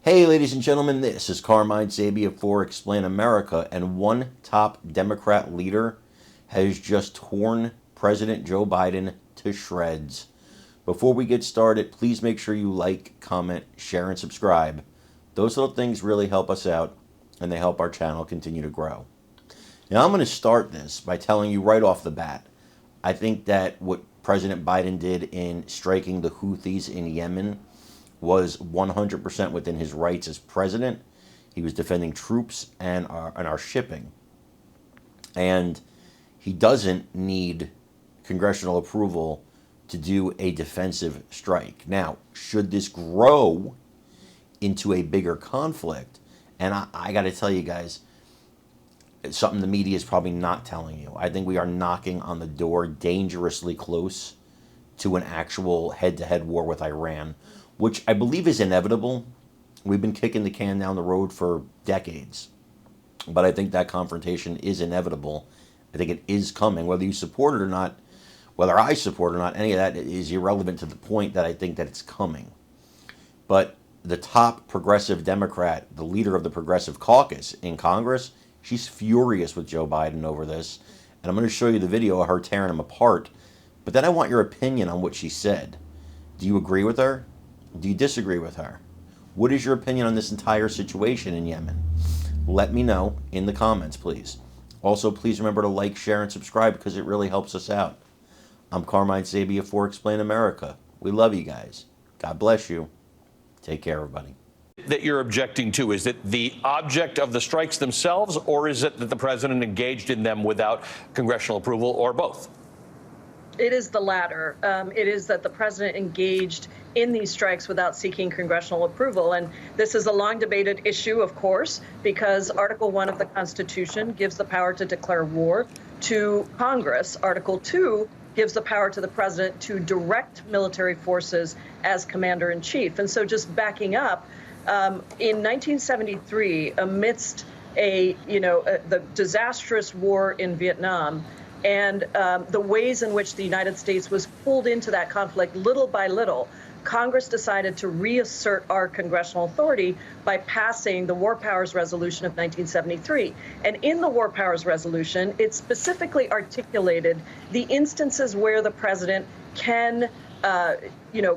Hey, ladies and gentlemen, this is Carmine Sabia for Explain America, and one top Democrat leader has just torn President Joe Biden to shreds. Before we get started, please make sure you like, comment, share, and subscribe. Those little things really help us out, and they help our channel continue to grow. Now, I'm going to start this by telling you right off the bat, I think that what President Biden did in striking the Houthis in Yemen was 100% within his rights as president. He was defending troops and our shipping. And he doesn't need congressional approval to do a defensive strike. Now, should this grow into a bigger conflict, and I got to tell you guys, it's something the media is probably not telling you. I think we are knocking on the door dangerously close to an actual head-to-head war with Iran, which I believe is inevitable. We've been kicking the can down the road for decades. But I think that confrontation is inevitable. I think it is coming. Whether you support it or not, whether I support it or not, any of that is irrelevant to the point that I think that it's coming. But the top progressive Democrat, the leader of the Progressive Caucus in Congress, she's furious with Joe Biden over this. And I'm going to show you the video of her tearing him apart. But then I want your opinion on what she said. Do you agree with her? Do you disagree with her? What is your opinion on this entire situation in Yemen? Let me know in the comments, please. Also, please remember to like, share, and subscribe because it really helps us out. I'm Carmine Sabia for Explain America. We love you guys. God bless you. Take care, everybody. That you're objecting to? Is it the object of the strikes themselves, or is it that the president engaged in them without congressional approval, or both? It is the latter. It is that the president engaged in these strikes without seeking congressional approval. And this is a long debated issue, of course, because Article 1 of the Constitution gives the power to declare war to Congress. Article 2 gives the power to the president to direct military forces as commander in chief. And so just backing up, in 1973, amidst the disastrous war in Vietnam, and the ways in which the United States was pulled into that conflict little by little, Congress decided to reassert our congressional authority by passing the War Powers Resolution of 1973. And in the War Powers Resolution, it specifically articulated the instances where the president can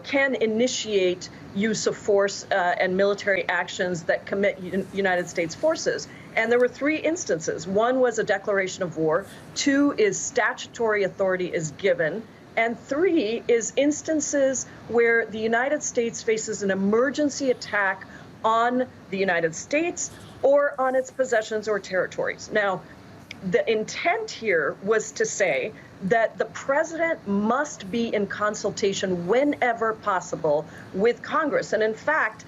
initiate use of force and military actions that commit United States forces. And there were three instances. One was a declaration of war. Two is statutory authority is given. And three is instances where the United States faces an emergency attack on the United States or on its possessions or territories. Now, the intent here was to say that the president must be in consultation whenever possible with Congress. And in fact,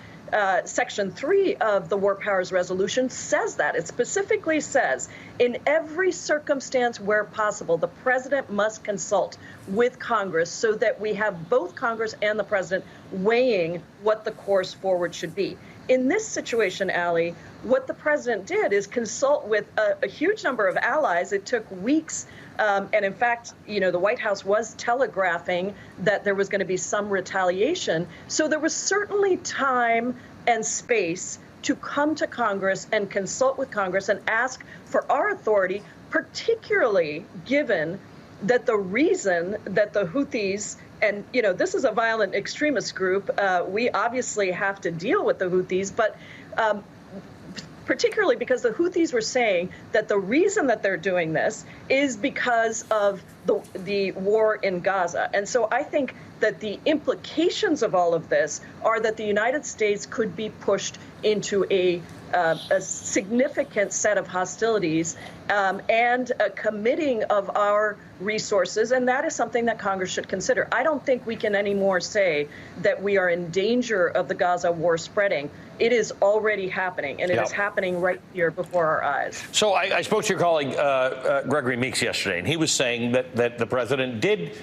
Section 3 of the War Powers Resolution says that. It specifically says, in every circumstance where possible, the president must consult with Congress so that we have both Congress and the president weighing what the course forward should be. In this situation, Allie, what the president did is consult with a huge number of allies. It took weeks. And in fact, the White House was telegraphing that there was going to be some retaliation. So there was certainly time and space to come to Congress and consult with Congress and ask for our authority, particularly given that the reason that the Houthis, and this is a violent extremist group, we obviously have to deal with the Houthis, but particularly because the Houthis were saying that the reason that they're doing this is because of the war in Gaza. And so I think that the implications of all of this are that the United States could be pushed into a significant set of hostilities and a committing of our resources, and that is something that Congress should consider. I don't think we can anymore say that we are in danger of the Gaza war spreading. It is already happening, and it is happening right here before our eyes. So I spoke to your colleague Gregory Meeks yesterday, and he was saying that the president did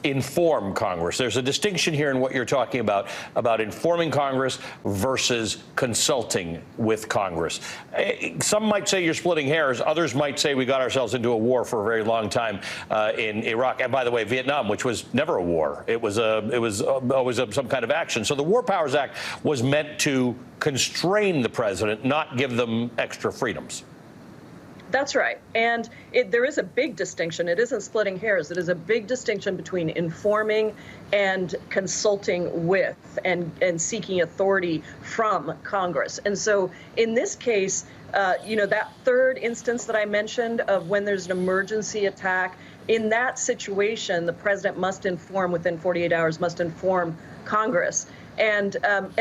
inform Congress. There's a distinction here in what you're talking about informing Congress versus consulting with Congress. Some might say you're splitting hairs. Others might say we got ourselves into a war for a very long time in Iraq. And by the way, Vietnam, which was never a war. It was always some kind of action. So the War Powers Act was meant to constrain the president, not give them extra freedoms. That's right. And there is a big distinction. It isn't splitting hairs. It is a big distinction between informing and consulting with and seeking authority from Congress. And so in this case, that third instance that I mentioned of when there's an emergency attack, in that situation, the president must inform within 48 hours, must inform Congress. And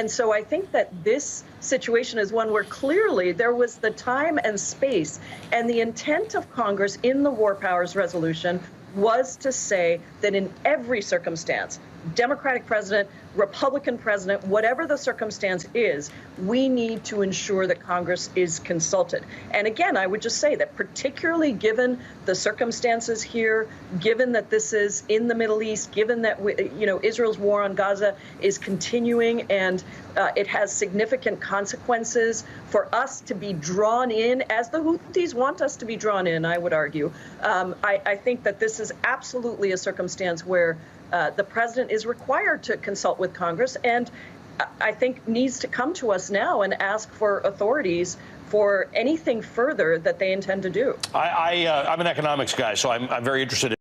so I think that this situation is one where clearly there was the time and space and the intent of Congress in the War Powers Resolution was to say that in every circumstance, Democratic president, Republican president, whatever the circumstance is, we need to ensure that Congress is consulted. And again, I would just say that particularly given the circumstances here, given that this is in the Middle East, given that Israel's war on Gaza is continuing and it has significant consequences for us to be drawn in, as the Houthis want us to be drawn in, I would argue. I think that this is absolutely a circumstance where the president is required to consult with Congress and I think needs to come to us now and ask for authorities for anything further that they intend to do. I'm an economics guy, so I'm very interested